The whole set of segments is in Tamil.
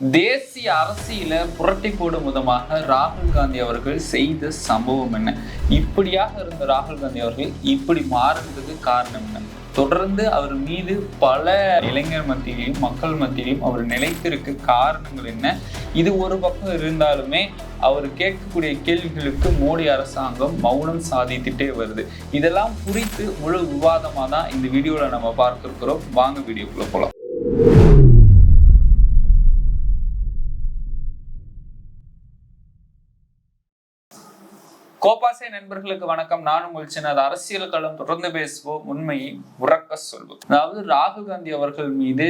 தேசிய அரசியல புரட்டி போடும் விதமாக ராகுல் காந்தி அவர்கள் செய்த சம்பவம் என்ன? இப்படியாக இருந்த ராகுல் காந்தி அவர்கள் இப்படி மாறுறதுக்கு காரணம் என்ன? தொடர்ந்து அவர் மீது பல இளைஞர் மத்தியிலும் மக்கள் மத்தியிலும் அவர் நிலைத்திருக்க காரணங்கள் என்ன? இது ஒரு பக்கம் இருந்தாலுமே அவர் கேட்கக்கூடிய கேள்விகளுக்கு மோடி அரசாங்கம் மௌனம் சாதித்துட்டே வருது. இதெல்லாம் குறித்து முழு விவாதமாக தான் இந்த வீடியோவில் நம்ம பார்க்க இருக்கிறோம். வாங்க வீடியோக்குள்ள போகலாம். கோபாசை நண்பர்களுக்கு வணக்கம். நானும் உங்கள் அரசியல் களம் தொடர்ந்து பேசுவோம், உண்மையை உறக்க சொல்வோம். அதாவது ராகுல் காந்தி அவர்கள் மீது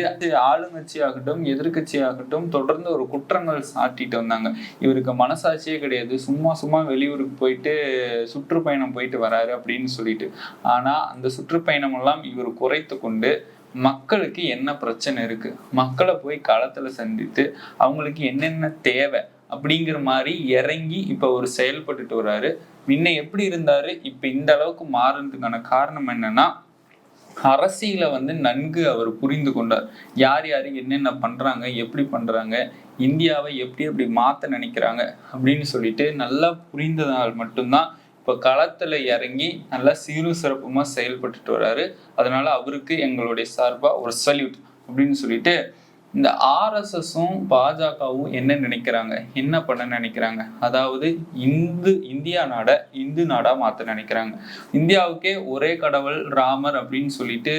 ஆளுங்கட்சியாகட்டும் எதிர்கட்சியாகட்டும் தொடர்ந்து ஒரு குற்றங்கள் சாட்டிட்டு வந்தாங்க. இவருக்கு மனசாட்சியே கிடையாது, சும்மா வெளியூருக்கு போயிட்டு சுற்றுப்பயணம் போயிட்டு வராரு அப்படின்னு சொல்லிட்டு. ஆனா அந்த சுற்றுப்பயணம் எல்லாம் இவர் குறைத்து கொண்டு மக்களுக்கு என்ன பிரச்சனை இருக்கு, மக்களை போய் களத்துல சந்தித்து அவங்களுக்கு என்னென்ன தேவை அப்படிங்கிற மாதிரி இறங்கி இப்ப ஒரு செயல்பட்டுட்டு வர்றாரு. முன்ன எப்படி இருந்தாரு, இப்ப இந்த அளவுக்கு மாறுறதுக்கான காரணம் என்னன்னா, அரசியலை நன்கு அவர் புரிந்து கொண்டார். யார் என்னென்ன பண்றாங்க, எப்படி பண்றாங்க, இந்தியாவை எப்படி மாத்த நினைக்கிறாங்க அப்படின்னு சொல்லிட்டு நல்லா புரிந்ததால் மட்டும்தான் இப்ப களத்துல இறங்கி நல்லா சீரும் சிறப்புமா செயல்பட்டுட்டு வர்றாரு. அதனால அவருக்கு எங்களுடைய சார்பா ஒரு சல்யூட் அப்படின்னு சொல்லிட்டு, இந்த ஆர்எஸ்எஸும் பாஜகவும் என்ன நினைக்கிறாங்க, என்ன பண்ண நினைக்கிறாங்க, அதாவது இந்து நாடா மாத்த நினைக்கிறாங்க. இந்தியாவுக்கே ஒரே கடவுள் ராமர் அப்படின்னு சொல்லிட்டு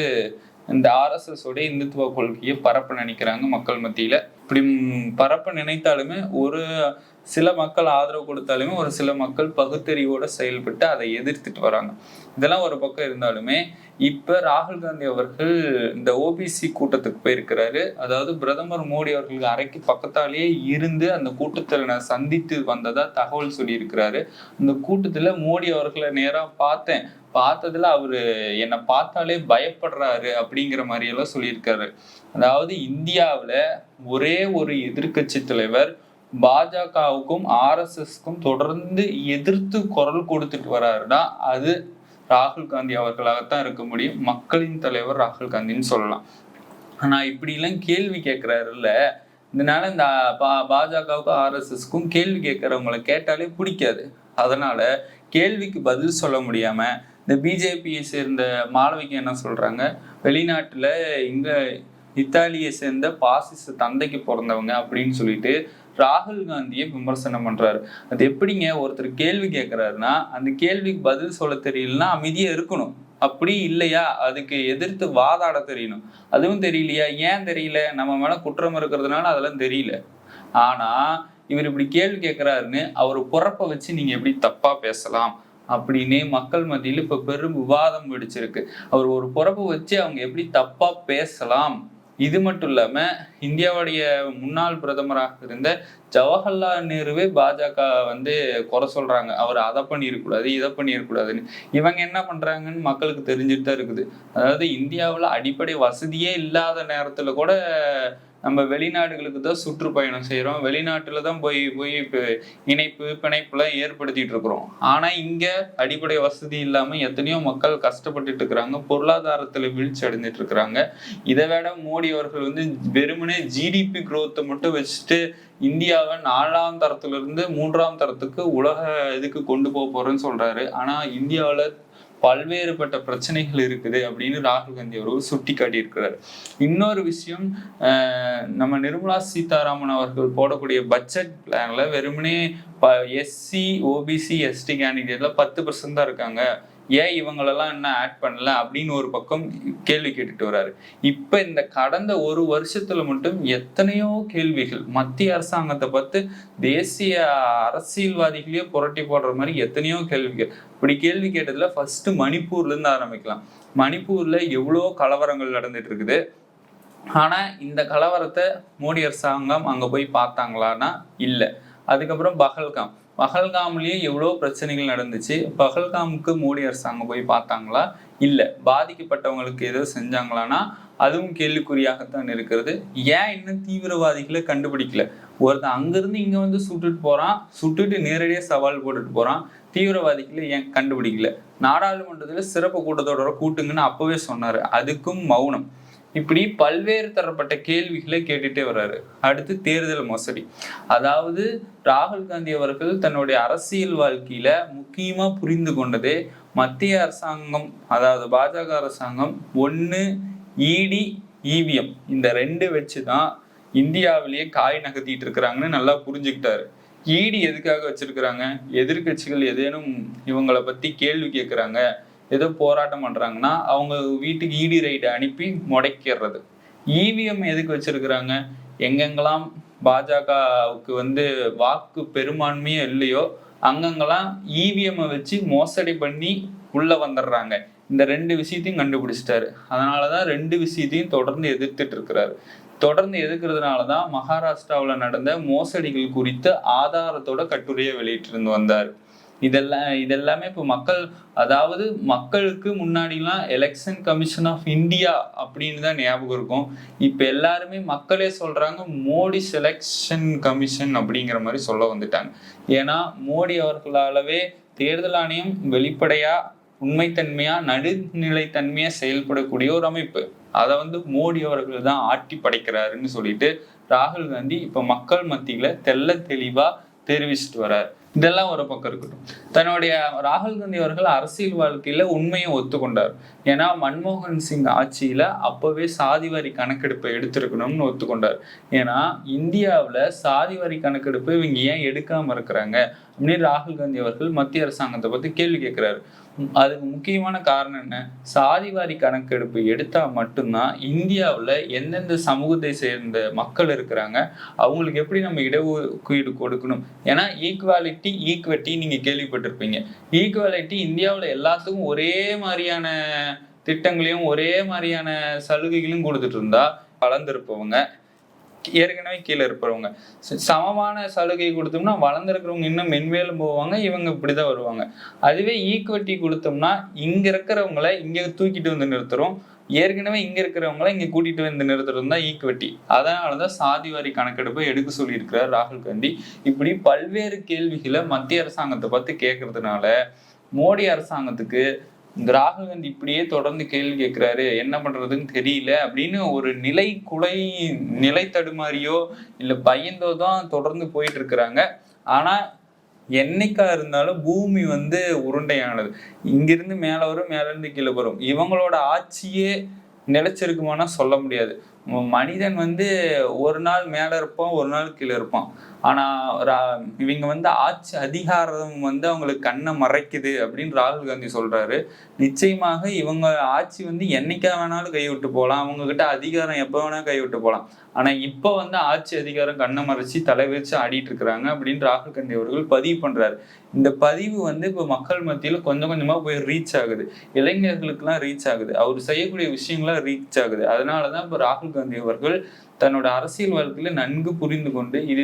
இந்த ஆர்எஸ்எஸ் உடைய இந்துத்துவ கொள்கையை பரப்ப நினைக்கிறாங்க மக்கள் மத்தியில. இப்படி பரப்ப நினைத்தாலுமே ஒரு சில மக்கள் ஆதரவு கொடுத்தாலுமே ஒரு சில மக்கள் பகுத்தறிவோட செயல்பட்டு அதை எதிர்த்துட்டு வராங்க. இதெல்லாம் ஒரு பக்கம் இருந்தாலுமே இப்ப ராகுல் காந்தி அவர்கள் இந்த ஓபிசி கூட்டத்துக்கு போயிருக்கிறாரு. அதாவது பிரதமர் மோடி அவர்களுக்கு அறைக்கு பக்கத்தாலேயே இருந்து அந்த கூட்டத்துல நான் சந்தித்து வந்ததா தகவல் சொல்லியிருக்கிறாரு. அந்த கூட்டத்துல மோடி அவர்களை நேரா பார்த்ததுல அவரு என்னை பார்த்தாலே பயப்படுறாரு அப்படிங்கிற மாதிரி எல்லாம் சொல்லியிருக்காரு. அதாவது இந்தியாவுல ஒரே ஒரு எதிர்கட்சி தலைவர் பாஜகவுக்கும் ஆர்எஸ்எஸ்க்கும் தொடர்ந்து எதிர்த்து குரல் கொடுத்துட்டு வர்றாருன்னா அது ராகுல் காந்தி அவர்களாகத்தான் இருக்க முடியும். மக்களின் தலைவர் ராகுல் காந்தின்னு சொல்லலாம். ஆனா இப்படி எல்லாம் கேள்வி கேட்கிறாருல்ல, இதனால இந்த பாஜகவுக்கும் ஆர்எஸ்எஸ்க்கும் கேள்வி கேட்கறவங்களை கேட்டாலே பிடிக்காது. அதனால கேள்விக்கு பதில் சொல்ல முடியாம இந்த பிஜேபியை சேர்ந்த மாளவிகா என்ன சொல்றாங்க, வெளிநாட்டுல இங்க இத்தாலியை சேர்ந்த பாசிச தந்தைக்கு பிறந்தவங்க அப்படின்னு சொல்லிட்டு ராகுல் காந்தியை விமர்சனம் பண்றாரு. அது எப்படிங்க, ஒருத்தர் கேள்வி கேட்கிறாருன்னா அந்த கேள்விக்கு பதில் சொல்ல தெரியலன்னா அமைதியா இருக்கணும். அப்படி இல்லையா அதுக்கு எதிர்த்து வாதாட தெரியணும். அதுவும் தெரியலையா, ஏன் தெரியல, நம்ம மேல குற்றம் இருக்கிறதுனால அதெல்லாம் தெரியல. ஆனா இவர் இப்படி கேள்வி கேட்கிறாருன்னு அவர் பொறப்ப வச்சு நீங்க எப்படி தப்பா பேசலாம் அப்படின்னு மக்கள் மத்தியில் இப்ப பெரும் விவாதம் வெடிச்சிருக்கு. அவர் ஒரு பொறப்பை வச்சு அவங்க எப்படி தப்பா பேசலாம். இது மட்டும் இல்லாம இந்தியாவுடைய முன்னாள் பிரதமராக இருந்த ஜவஹர்லால் நேருவே பாஜக குறை சொல்றாங்க, அவர் அதை பண்ணிடக்கூடாது இதை பண்ணிடக்கூடாதுன்னு. இவங்க என்ன பண்றாங்கன்னு மக்களுக்கு தெரிஞ்சுட்டு தான் இருக்குது. அதாவது இந்தியாவில் அடிப்படை வசதியே இல்லாத நேரத்துல கூட நம்ம வெளிநாடுகளுக்கு தான் சுற்றுப்பயணம் செய்யறோம், வெளிநாட்டுல தான் போய் இப்போ பிணைப்புலாம் ஏற்படுத்திட்டு இருக்கிறோம். ஆனா இங்க அடிப்படை வசதி இல்லாம எத்தனையோ மக்கள் கஷ்டப்பட்டுட்டு இருக்கிறாங்க, பொருளாதாரத்துல வீழ்ச்சி அடைஞ்சிட்டு இருக்கிறாங்க. இதை விட மோடி அவர்கள் வெறுமனே ஜிடிபி குரோத்தை மட்டும் வச்சுட்டு இந்தியாவை 4ஆம் தரத்துல இருந்து 3ஆம் தரத்துக்கு உலக இதுக்கு கொண்டு போறேன்னு சொல்றாரு. ஆனா இந்தியாவில பல்வேறுபட்ட பிரச்சனைகள் இருக்குது அப்படின்னு ராகுல் காந்தி அவர்கள் சுட்டி காட்டியிருக்கிறார். இன்னொரு விஷயம், நம்ம நிர்மலா சீதாராமன் அவர்கள் போடக்கூடிய பட்ஜெட் பிளான்ல வெறுமனே எஸ்சி ஓபிசி எஸ்டி கேண்டிடேட்ல 10% தான் இருக்காங்க, ஏன் இவங்களெல்லாம் என்ன ஆட் பண்ணல அப்படின்னு ஒரு பக்கம் கேள்வி கேட்டுட்டு வர்றாரு. இப்ப இந்த கடந்த ஒரு வருஷத்துல மட்டும் எத்தனையோ கேள்விகள் மத்திய அரசாங்கத்தை பார்த்து தேசிய அரசியல்வாதிகளையே புரட்டி போடுற மாதிரி எத்தனையோ கேள்விகள். இப்படி கேள்வி கேட்டதுல ஃபர்ஸ்ட் மணிப்பூர்ல இருந்து ஆரம்பிக்கலாம். மணிப்பூர்ல எவ்வளோ கலவரங்கள் நடந்துட்டு இருக்குது. ஆனா இந்த கலவரத்தை மோடி அரசாங்கம் அங்க போய் பார்த்தாங்களான்னா இல்லை. அதுக்கப்புறம் பஹல்காம்லயே எவ்வளோ பிரச்சனைகள் நடந்துச்சு, பஹல்காமுக்கு மோடி அரசாங்கம் போய் பார்த்தாங்களா இல்லை. பாதிக்கப்பட்டவங்களுக்கு ஏதோ செஞ்சாங்களான்னா அதுவும் கேள்விக்குறியாகத்தான் இருக்கிறது. ஏன் இன்னும் தீவிரவாதிகளை கண்டுபிடிக்கல? ஒருத்தன் அங்கிருந்து இங்க சுட்டுட்டு நேரடியாக சவால் போட்டுட்டு போறான். தீவிரவாதிகளை ஏன் கண்டுபிடிக்கல? நாடாளுமன்றத்துல சிறப்பு கூட்டத்தொடரை கூட்டுங்கன்னு அப்பவே சொன்னாரு, அதுக்கும் மௌனம். இப்படி பல்வேறு தரப்பட்ட கேள்விகளை கேட்டுட்டே வர்றாரு. அடுத்து தேர்தல் மோசடி. அதாவது ராகுல் காந்தி அவர்கள் தன்னுடைய அரசியல் வாழ்க்கையில முக்கியமா புரிந்து கொண்டதே மத்திய அரசாங்கம், அதாவது பாஜக அரசாங்கம் ஒண்ணு இடி, இவிஎம் இந்த 2 வச்சுதான் இந்தியாவிலேயே காய் நகர்த்திட்டு இருக்கிறாங்கன்னு நல்லா புரிஞ்சுக்கிட்டாரு. இடி எதுக்காக வச்சிருக்கிறாங்க? எதிர்கட்சிகள் ஏதேனும் இவங்களை பத்தி கேள்வி கேட்கிறாங்க, ஏதோ போராட்டம் பண்றாங்கன்னா அவங்க வீட்டுக்கு இடி ரைடு அனுப்பி முடக்கிறது. இவிஎம் எதுக்கு வச்சிருக்கிறாங்க? எங்கெங்கெல்லாம் பாஜகவுக்கு வாக்கு பெரும்பான்மையே இல்லையோ அங்கங்கெல்லாம் இவிஎம் வச்சு மோசடி பண்ணி உள்ள வந்துடுறாங்க. இந்த 2 விஷயத்தையும் கண்டுபிடிச்சிட்டாரு. அதனாலதான் 2 விஷயத்தையும் தொடர்ந்து எதிர்த்துட்டு இருக்கிறாரு. தொடர்ந்து எதிர்க்கிறதுனாலதான் மகாராஷ்டிராவில் நடந்த மோசடிகள் குறித்து ஆதாரத்தோட கட்டுரையை வெளியிட்டு வந்தார். இதெல்லாமே இப்போ அதாவது மக்களுக்கு முன்னாடிலாம் எலெக்ஷன் கமிஷன் ஆஃப் இந்தியா அப்படின்னு தான் ஞாபகம் இருக்கும். இப்ப எல்லாருமே மக்களே சொல்றாங்க மோடி செலெக்ஷன் கமிஷன் அப்படிங்கிற மாதிரி சொல்ல வந்துட்டாங்க. ஏன்னா மோடி அவர்களாலவே தேர்தல் ஆணையம் வெளிப்படையா, உண்மைத்தன்மையா, நடுநிலைத்தன்மையா செயல்படக்கூடிய ஒரு அமைப்பு. அதை மோடி அவர்கள் தான் ஆட்டி படைக்கிறாருன்னு சொல்லிட்டு ராகுல் காந்தி இப்ப மக்கள் மத்தியில தெள்ள தெளிவா தெரிவிச்சுட்டு வர்றாரு. இதெல்லாம் ஒரு பக்கம் இருக்கட்டும். தன்னுடைய ராகுல் காந்தி அவர்கள் அரசியல் வாழ்க்கையில உண்மையை ஒத்துக்கொண்டார். ஏன்னா மன்மோகன் சிங் ஆட்சியில அப்பவே சாதிவாரி கணக்கெடுப்பை எடுத்திருக்கணும்னு ஒத்துக்கொண்டார். ஏன்னா இந்தியாவில சாதிவாரி கணக்கெடுப்பு இவங்க ஏன் எடுக்காம இருக்கிறாங்க அப்படின்னு ராகுல் காந்தி அவர்கள் மத்திய அரசாங்கத்தை பத்தி கேள்வி கேட்கிறாரு. அதுக்கு முக்கியமான காரணம் என்ன? சாதிவாரி கணக்கெடுப்பு எடுத்தா மட்டும்தான் இந்தியாவில் எந்தெந்த சமூகத்தை சேர்ந்த மக்கள் இருக்கிறாங்க, அவங்களுக்கு எப்படி நம்ம இடஒதுக்கீடு கொடுக்கணும். ஏன்னா ஈக்குவாலிட்டி, ஈக்விட்டி நீங்க கேள்விப்பட்டிருப்பீங்க. ஈக்குவாலிட்டி இந்தியாவில் எல்லாத்துக்கும் ஒரே மாதிரியான திட்டங்களையும் ஒரே மாதிரியான சலுகைகளையும் கொடுத்துட்டு இருந்தா வளர்ந்திருப்பவங்க ஏற்கனவே கீழே இருப்பவங்க சமமான சலுகை கொடுத்தோம்னா வளர்ந்துருக்கிறவங்க இன்னும் மென்மேலும் போவாங்க, இவங்க இப்படிதான் வருவாங்க. அதுவே ஈக்குவிட்டி கொடுத்தோம்னா இங்க இருக்கிறவங்களை இங்க தூக்கிட்டு வந்து நிறுத்துறோம், ஏற்கனவே இங்க இருக்கிறவங்கள இங்க கூட்டிட்டு வந்து நிறுத்துறது தான் ஈக்குவிட்டி. அதனாலதான் சாதிவாரி கணக்கெடுப்பை எடுக்க சொல்லி இருக்கிறார் ராகுல் காந்தி. இப்படி பல்வேறு கேள்விகளை மத்திய அரசாங்கத்தை பார்த்து கேட்கறதுனால மோடி அரசாங்கத்துக்கு ராகுல் காந்தி இப்படியே தொடர்ந்து கேள்வி கேட்கிறாரு, என்ன பண்றதுன்னு தெரியல அப்படின்னு ஒரு நிலை தடுமாறியோ இல்ல பயந்தோ தான் தொடர்ந்து போயிட்டு இருக்கிறாங்க. ஆனா என்னைக்கா இருந்தாலும் பூமி உருண்டையானது. இங்கிருந்து மேல வரும், மேல இருந்து கீழே வரும். இவங்களோட ஆட்சியே நிலைச்சிருக்குமானா சொல்ல முடியாது. மனிதன் ஒரு நாள் மேல இருப்பான், ஒரு நாள் கீழே இருப்பான். ஆனா இவங்க ஆட்சி அதிகாரம் அவங்களுக்கு கண்ணை மறைக்குது அப்படின்னு ராகுல் காந்தி சொல்றாரு. நிச்சயமாக இவங்க ஆட்சி என்னைக்கா வேணாலும் கைவிட்டு போகலாம், அவங்க கிட்ட அதிகாரம் எப்ப வேணா கைவிட்டு போகலாம். ஆனா இப்ப ஆட்சி அதிகாரம் கண்ணை மறைச்சு தலை வச்சு ஆடிட்டு இருக்கிறாங்க அப்படின்னு ராகுல் காந்தி அவர்கள் பதிவு பண்றாரு. இந்த பதிவு இப்ப மக்கள் மத்தியில கொஞ்சம் கொஞ்சமா போய் ரீச் ஆகுது, இளைஞர்களுக்கு எல்லாம் ரீச் ஆகுது, அவர் செய்யக்கூடிய விஷயங்கள்லாம் ரீச் ஆகுது. அதனாலதான் இப்ப ராகுல் காந்தி அவர்கள் தன்னோட அரசியல் வாழ்க்கையில நன்கு புரிந்து கொண்டு இது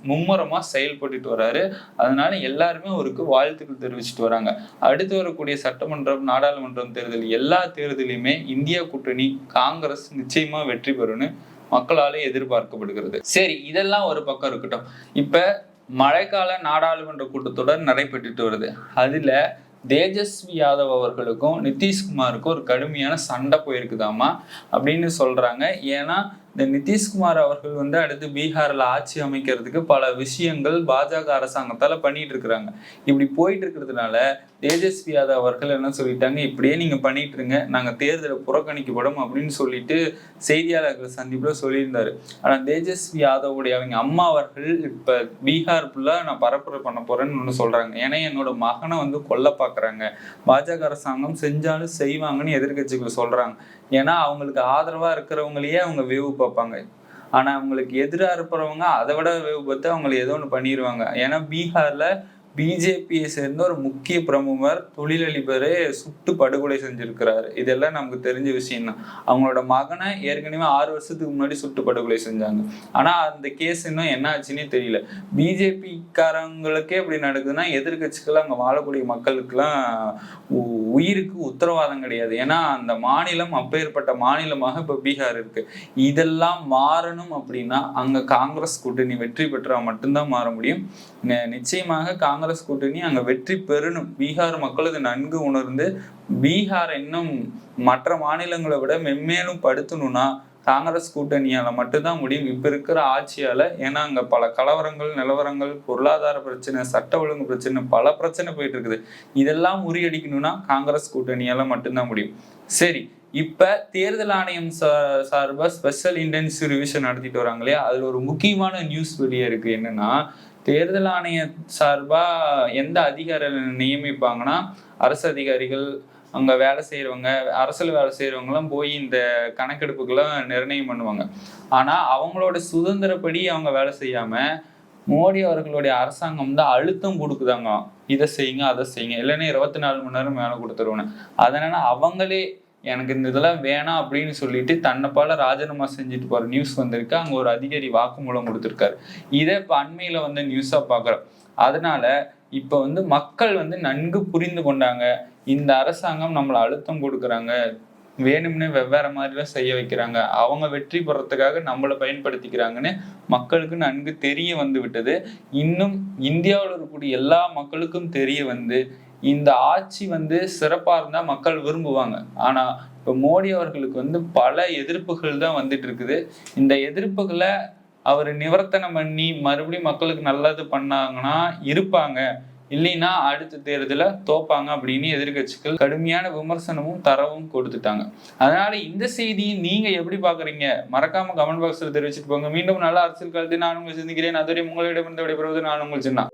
மும்முரமா செயல்பட்டு வர்றாரு. அதனால எல்லாருமே அவருக்கு வாழ்த்துக்கள் தெரிவிச்சுட்டு வராங்க. அடுத்து வரக்கூடிய சட்டமன்றம், நாடாளுமன்றம் தேர்தல், எல்லா தேர்தலையுமே இந்தியா கூட்டணி காங்கிரஸ் நிச்சயமா வெற்றி பெறும்னு மக்களாலே எதிர்பார்க்கப்படுகிறது. சரி, இதெல்லாம் ஒரு பக்கம் இருக்கட்டும். இப்ப மழைக்கால நாடாளுமன்ற கூட்டத்தொடர் நடைபெற்றுட்டு வருது. அதுல தேஜஸ்வி யாதவ் அவர்களுக்கும் நிதிஷ்குமாருக்கும் ஒரு கடுமையான சண்டை போயிருக்குதாமா அப்படின்னு சொல்றாங்க. ஏன்னா இந்த நிதிஷ்குமார் அவர்கள் அடுத்து பீகார்ல ஆட்சி அமைக்கிறதுக்கு பல விஷயங்கள் பாஜக அரசாங்கத்தால பண்ணிட்டு இருக்கிறாங்க. இப்படி போயிட்டு இருக்கிறதுனால தேஜஸ்வி யாதவ் அவர்கள் என்ன சொல்லிட்டாங்க, இப்படியே நீங்க பண்ணிட்டு இருங்க, நாங்க தேர்தலை புறக்கணிக்கப்படும் அப்படின்னு சொல்லிட்டு செய்தியாளர்கள் சந்திப்புல சொல்லியிருந்தாரு. ஆனா தேஜஸ்வி யாதவுடைய அவங்க அம்மா அவர்கள் இப்ப பீகார் ஃபுல்லா நான் பரப்புரை பண்ண போறேன்னு ஒண்ணு சொல்றாங்க. ஏன்னா என்னோட மகனை கொல்ல பாக்குறாங்க, பாஜக அரசாங்கம் செஞ்சாலும் செய்வாங்கன்னு எதிர்கட்சிகள் சொல்றாங்க. ஏன்னா அவங்களுக்கு ஆதரவா இருக்கிறவங்களையே அவங்க வேவு பார்ப்பாங்க, ஆனா அவங்களுக்கு எதிராக இருப்பவங்க அதை விட வேவு பார்த்து அவங்களை ஏதோ ஒண்ணு பண்ணிடுவாங்க. ஏன்னா பீகார்ல பிஜேபியை சேர்ந்த ஒரு முக்கிய பிரமுகர் தொழிலதிபரே சுட்டு படுகொலை செஞ்சிருக்கிறாரு. இதெல்லாம் நமக்கு தெரிஞ்ச விஷயம் தான். அவங்களோட மகனை ஏற்கனவே 6 வருஷத்துக்கு முன்னாடி சுட்டு படுகொலை செஞ்சாங்க. ஆனா அந்த கேஸ் இன்னும் என்ன ஆச்சுன்னே தெரியல. பிஜேபிக்காரங்களுக்கே அப்படி நடக்குதுன்னா எதிர்கட்சிகள் அங்க வாழக்கூடிய மக்களுக்கெல்லாம் உயிருக்கு உத்தரவாதம் கிடையாது. ஏன்னா அந்த மாநிலம் அப்பேற்பட்ட மாநிலமாக இப்ப பீகார் இருக்கு. இதெல்லாம் மாறணும் அப்படின்னா அங்க காங்கிரஸ் கூட்டணி வெற்றி பெற்றா மட்டும்தான் மாற முடியும். நிச்சயமாக காங்கிரஸ் காங்கிரஸ் கூட்டணி அங்க வெற்றி பெறணும். பீகார் மக்கள் இது நன்கு உணர்ந்து பீகார் இன்னும் மற்ற மாநிலங்களை விட மென்மேலும் படுத்தணும்னா காங்கிரஸ் கூட்டணியால மட்டும்தான் முடியும், இப்ப இருக்கிற ஆட்சியால. ஏன்னா அங்க பல கலவரங்கள், நிலவரங்கள், பொருளாதார பிரச்சனை, சட்ட ஒழுங்கு பிரச்சனை, பல பிரச்சனை போயிட்டு இருக்குது. இதெல்லாம் முறியடிக்கணும்னா காங்கிரஸ் கூட்டணியால மட்டும்தான் முடியும். சரி, இப்ப தேர்தல் ஆணையம் சார்பா ஸ்பெஷல் இன்டென்சிவ் ரிவிஷன் நடத்திட்டு வராங்க இல்லையா, அதுல ஒரு முக்கியமான நியூஸ் வெளியே இருக்கு. என்னன்னா, தேர்தல் ஆணைய சார்பா எந்த அதிகாரிகள் நியமிப்பாங்கன்னா, அரசு அதிகாரிகள், அங்க வேலை செய்யறவங்க, அரசியல் வேலை செய்யறவங்கலாம் போய் இந்த கணக்கெடுப்புக்கெல்லாம் நிர்ணயம் பண்ணுவாங்க. ஆனா அவங்களோட சுதந்திரப்படி அவங்க வேலை செய்யாம மோடி அவர்களுடைய அரசாங்கம் தான் அழுத்தம் கொடுக்குதாங்க, இதை செய்யுங்க அதை செய்யுங்க, இல்லைன்னா 24 மணி நேரம் வேலை கொடுத்துருவேன். அதனால அவங்களே எனக்கு இந்த இதெல்லாம் வேணாம் அப்படின்னு சொல்லிட்டு தன்னைப்பால ராஜினாமா செஞ்சுட்டு போற நியூஸ் வந்திருக்கு. அங்க ஒரு அதிகாரி வாக்குமூலம் கொடுத்திருக்காரு. இதை இப்ப அண்மையில வந்து நியூஸா பாக்குறோம். அதனால இப்ப வந்து மக்கள் வந்து நன்கு புரிந்து கொண்டாங்க, இந்த அரசாங்கம் நம்மளை அழுத்தம் கொடுக்குறாங்க, வேணும்னு வெவ்வேறு மாதிரிலாம் செய்ய வைக்கிறாங்க, அவங்க வெற்றி பெறத்துக்காக நம்மளை பயன்படுத்திக்கிறாங்கன்னு மக்களுக்கு நன்கு தெரிய வந்து விட்டது. இன்னும் இந்தியாவில் இருக்கக்கூடிய எல்லா மக்களுக்கும் தெரிய வந்து இந்த ஆட்சி வந்து சிறப்பா இருந்தா மக்கள் விரும்புவாங்க. ஆனா இப்ப மோடி அவர்களுக்கு வந்து பல எதிர்ப்புகள் தான் வந்துட்டு இருக்குது. இந்த எதிர்ப்புகளை அவர் நிவர்த்தனம் பண்ணி மறுபடியும் மக்களுக்கு நல்லது பண்ணாங்கன்னா இருப்பாங்க, இல்லைன்னா அடுத்த தேர்தல தோப்பாங்க அப்படின்னு எதிர்கட்சிகள் கடுமையான விமர்சனமும் தரவும் கொடுத்துட்டாங்க. அதனால இந்த செய்தியை நீங்க எப்படி பாக்குறீங்க? மறக்காம கமெண்ட் பாக்ஸ்ல தெரிவிச்சுட்டு போங்க. மீண்டும் நல்ல அரசியல் கருத்து நான் உங்களை சந்திக்கிறேன். அதுவரை உங்களிடமிருந்து விடைபெறுவது நான் உங்கள் சின்ன.